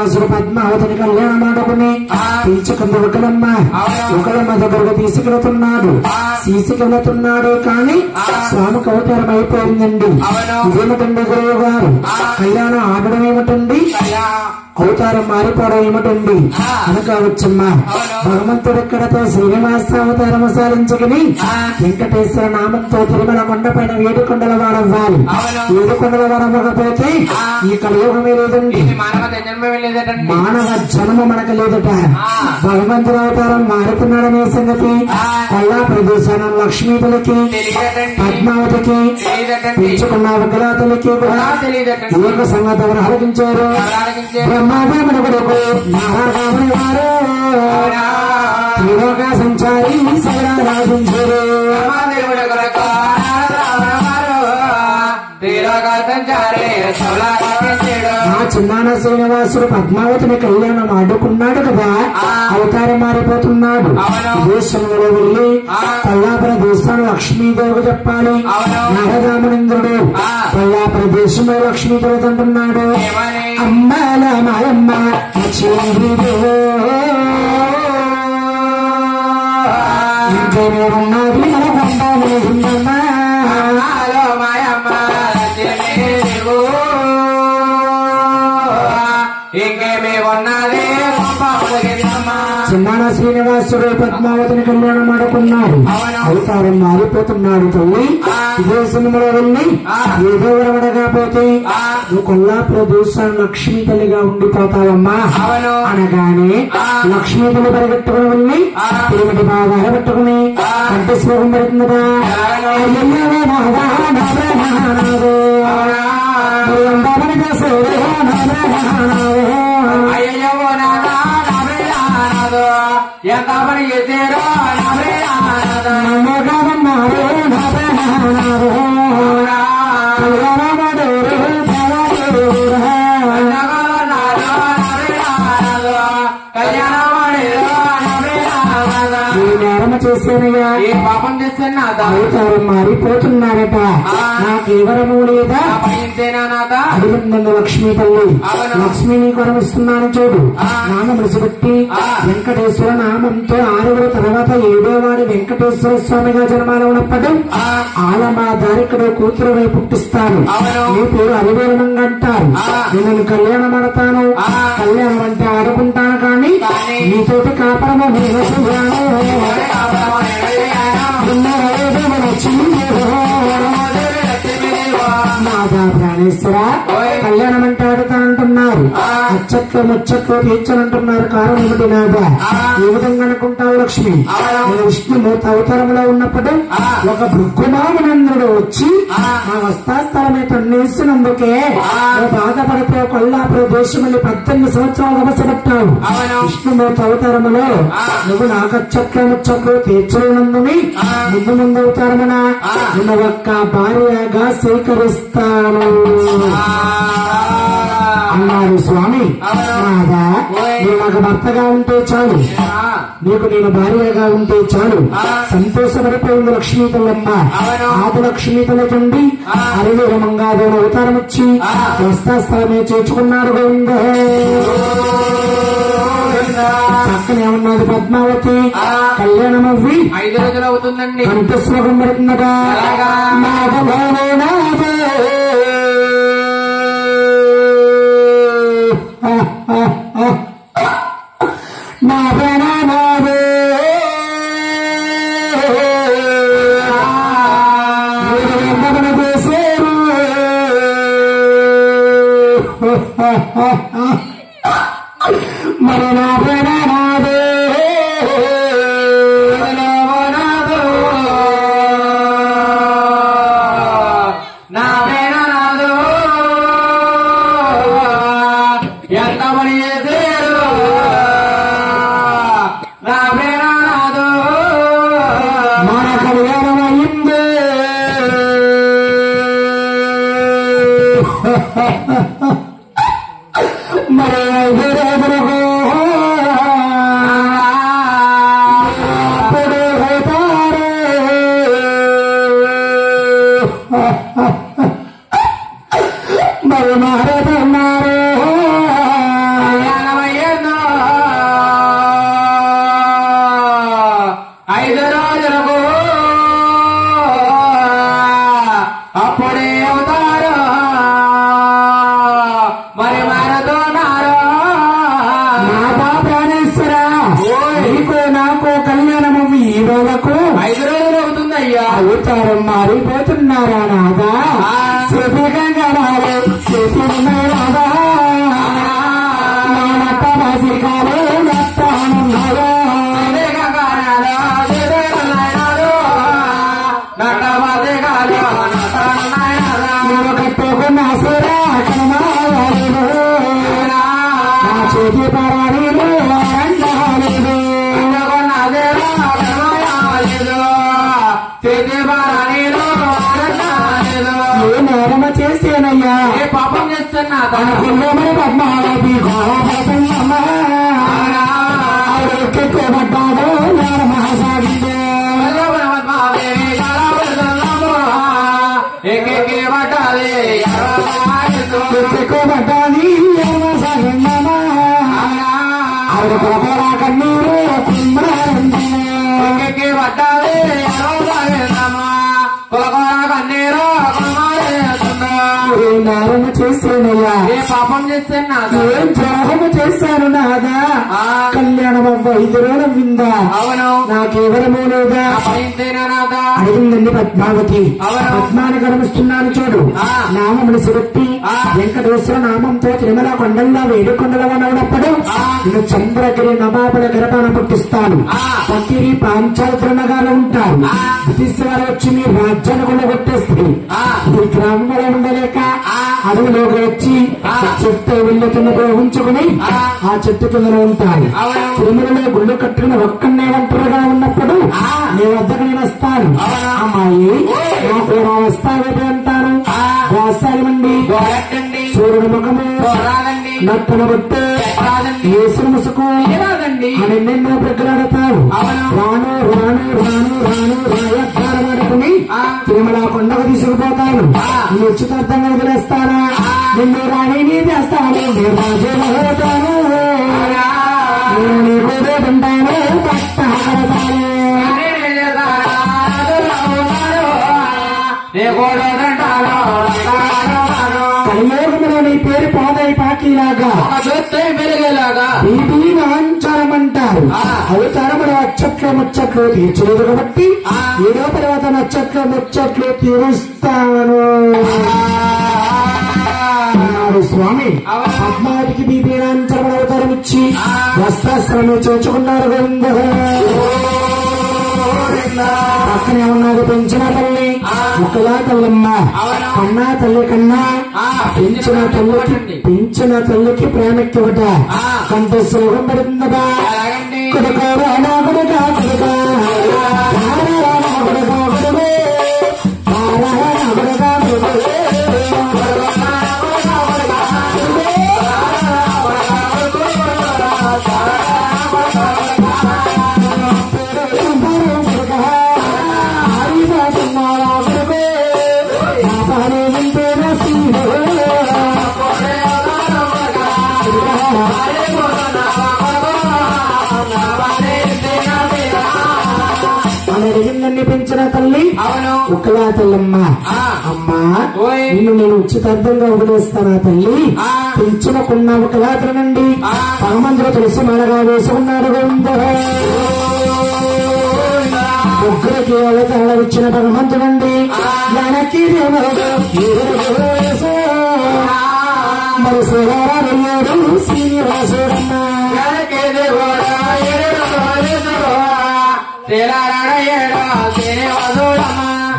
శ్రీనివాసుడు పద్మావతిని కళ్యాణం ఆడుకుని పిలుచుకున్న ఒకలమ్మ దగ్గరకు తీసుకెళ్తున్నాడు. తీసుకెళ్తున్నాడు కానీ స్వామికి అవతారం అయిపోయిందండి. ఇదేమిటండి గురువు గారు, కళ్యాణం ఆడడం ఏమిటండి, అవతారం మారిపోవడం ఏమిటండి అనుకోవచ్చమ్మా. భగవంతుడు ఇక్కడతో శ్రీనివాస అవతారం సాధించుకుని వెంకటేశ్వర నామంతో తిరుమల కొండపైన ఏడుకొండల వాడవ్వాలి. ఏడుకొండల వాడవ్వకపోతే ఈ కలియుగమే లేదండి, మానవ జన్మ మనకు లేదట. భగవంతుడు అవతారం మారుతున్నాడనే సంగతి కళ్ళా ప్రదేశాన లక్ష్మీతులకి పద్మావతికి పెంచుకున్న విగ్రహాతులకి కూడా ఏక సంగతి ఆలోచించారు. బ్రహ్మదేవుని కొడుకు నారాయణ వారు త్రిలోక సంచారి సైరాధించారు. చిన్నాన శ్రీనివాసుడు పద్మావతిని కళ్యాణం ఆడుకున్నాడు కదా, అవతారం మారిపోతున్నాడు. దేశంలో వెళ్ళి పల్లాపుర దేశాన్ని లక్ష్మీదేవికి చెప్పాలి. నారదామనింద్రుడు పల్లాపుర దేశంలో లక్ష్మీదేవి అంటున్నాడు, అమ్మాల మాయమ్మ ఇంకేమేమున్నది మనకుందామా చిన్నాన శ్రీనివాసుడు పద్మావతిని కళ్యాణం ఆడుకున్నాడు. అవతారం మారిపోతున్నాడు. తల్లి ఇదే సినిమాలో వెళ్ళి ఏదో వరవడకపోతే నువ్వు కొల్లాపుర దేశాన్ని లక్ష్మీ తల్లిగా ఉండిపోతావమ్మా అనగానే లక్ష్మీ తల్లి పరిగెట్టుకుని వెళ్ళి తిరుమతి బాగా పెట్టుకుని కంటి శ్లోకం పెడుతుందా, ఎంత పని చేశారో చేశానయ్యా, ఏ పాపం చేశాను అవతారం మారిపోతున్నాడట. నాకెవరము లేదా అడిగిందండి లక్ష్మీ తల్లి. లక్ష్మిని కొరమిస్తున్నాను చూడు, నామం విడిచిపెట్టి వెంకటేశ్వర నామంతో 6వ తర్వాత 7వ వెంకటేశ్వర స్వామిగా జన్మాలు ఉన్నప్పుడు ఆలమా దారికడు కూతురు వైపు పుట్టిస్తాను. నీ పేరు అరివేరణంగా అంటారు. నేను కళ్యాణం ఆడతాను. కళ్యాణం అంటే ఆడుకుంటాను కానీ నీతోటి కాపడము ప్రాణేశ్వర కళ్యాణం అంటే ఆడుతానంటున్నారు. అచ్చట్లు ముచ్చట్లు తీర్చనంటున్నారు. కారణం ఏమిటి నాదా? ఏ విధంగా అనుకుంటావు లక్ష్మి? విష్ణుమూర్తి అవతారంలో ఉన్నప్పుడు ఒక భృగుమామనందుడు వచ్చి ఆ వస్తాస్థలమే తన్నేసినందుకే బాధపడితే కొల్లాపుర దేశం 18 సంవత్సరాలు అవసరపట్టావు. విష్ణుమూర్తి అవతారములో నువ్వు నాకచ్చట్లు ముచ్చట్లు తీర్చనందుని ముందు ముందు అవతారమున నిన్ను ఒక్క భార్యగా స్వీకరిస్తాను అన్నారు స్వామి. నాదా, నువ్వు నాకు భర్తగా ఉంటే చాలు, నీకు నేను భార్యగా ఉంటే చాలు. సంతోషపడిపోయింది లక్ష్మీ తల్లమ్మ. ఆది లక్ష్మీ తల్లికండి అరవై మంగాదేవుని అవతారం వచ్చి వస్తాస్థలమే చేర్చుకున్నాడు. పక్కనే ఉన్నది పద్మావతి. కళ్యాణం అవ్వి 5 రోజులు అవుతుందండి. కంఠశ్లోకం పడుతుందట. మరి నా ప్రణాదే నా ప్రేరణాదు ఎంత పని చేశారు నా ప్రేరణాదు మన కళ్యాణం అయింది. మరి మరి మారదన్నారు అవతారం మారిపోతున్నారా నాదా శుభంగా శుభ్రమేనాదా నట్టవాసికాలు నట్టానున్నారా కట్టుకున్న సురా కమాలేదు నా చేతి పరాడీలు అండాలేదు ఏ నేరమ చేసేనయ్యా ఏ పాపం చేస్తున్నా అనుకున్నామని పద్మావతి ఎక్కువబడ్డాడు నేరమహాసాగిందే ఎక్కువబడ్డాది నేరమహాసాగిందమా ఆవిడ కోపరా కన్నీరు నేరము చేశానయ్యా ఏ పాపం చేస్తున్నా ఏం ద్రోహము చేశాను నాదా కళ్యాణం అవ్వ 5 రోజుల విందా అవును నాకెవరమో లేదా నాదా అడిగిందండి పద్మావతి అవును. పద్మాన్ని గమనిస్తున్నాను చూడు నామములు సురక్తి వెంకటేశ్వర నామంతో తిరుమల కొండల్లో వేడుకొండల ఉన్నప్పుడు నేను చంద్రగిరి నవాబుల గర్భాన పుట్టిస్తాను పక్కిరి పాంచాల నగాలు ఉంటారు బ్రిటిష్ వారు వచ్చి మీ రాజ్యాన్ని కూడా కొట్టేస్తారు ఈ గ్రామంలో ఉండలేక అడవిలోకి వచ్చి చెట్టు వెళ్ళుతున్నదో ఉంచుకుని ఆ చెట్టు కింద ఉంటాను తిరుమలలో గుళ్ళు కట్టుకుని ఒక్కనే ఒంటరిగా ఉన్నప్పుడు నీ వద్దకు నేను వస్తాను అమ్మాయి నాకు వస్తావేది అంటాను వాసాలమండి సూర్యుడు ముఖము నట్టన బట్టు ఏసుడు ముసుకు అని ఎన్నెన్నో ప్రకలాడతావు రాను రాను రాను రాను రాయత్తారనుకుని తిరుమల కొండకు తీసుకుపోతాను నిశ్చితార్థంగా వదిలేస్తానా నిన్ను రాణి నీ చేస్తాను నేను రాజులు అవుతాను నేను నీ కూతుంటాను కష్టపడతాను కలియోగంలో నీ పేరు పోదై పాకిలాగా మెరుగేలాగా ఇది నాంచారమంటారు అవతారములు అచ్చట్లు ముచ్చట్లు తీర్చలేదు కాబట్టి ఏదో తర్వాత నచ్చట్లు ముచ్చట్లు తీరుస్తాను అన్నాడు స్వామి పద్మావతికి బీపీ నాంచరములు అవతారం ఇచ్చి వస్త్రాశ్రమే చేర్చుకున్నారు గోవింద పక్కనే ఉన్నది పెంచిన తల్లి ఒకలా తల్లమ్మ కన్నా తల్లి కన్నా పెంచిన తల్లికి ప్రేమెక్కివట కంట సులభం పడుతుందటా కొడుకో రానా కొడుకా కొడుకా అడిగిందని పెంచిన తల్లి ఒకలా తల్లమ్మ అమ్మా నిన్ను నేను ఉచితార్థంగా వదిలేస్తానా తల్లి పెంచునకున్న ఒకలా తినండి పరమంతుడు తులసి మాలగా వేసుకున్నాడు ముగ్గురికి అవతార ఇచ్చిన భగవంతుడండి వెనక్కి మరి శివరాడు శ్రీనివాసుడన్నా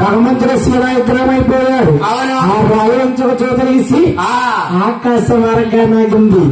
భగవంతుడు శివ విగ్రహమైపోయాడు ఆ రాయించక చూతలేసి ఆకాశ మార్గా నాగింది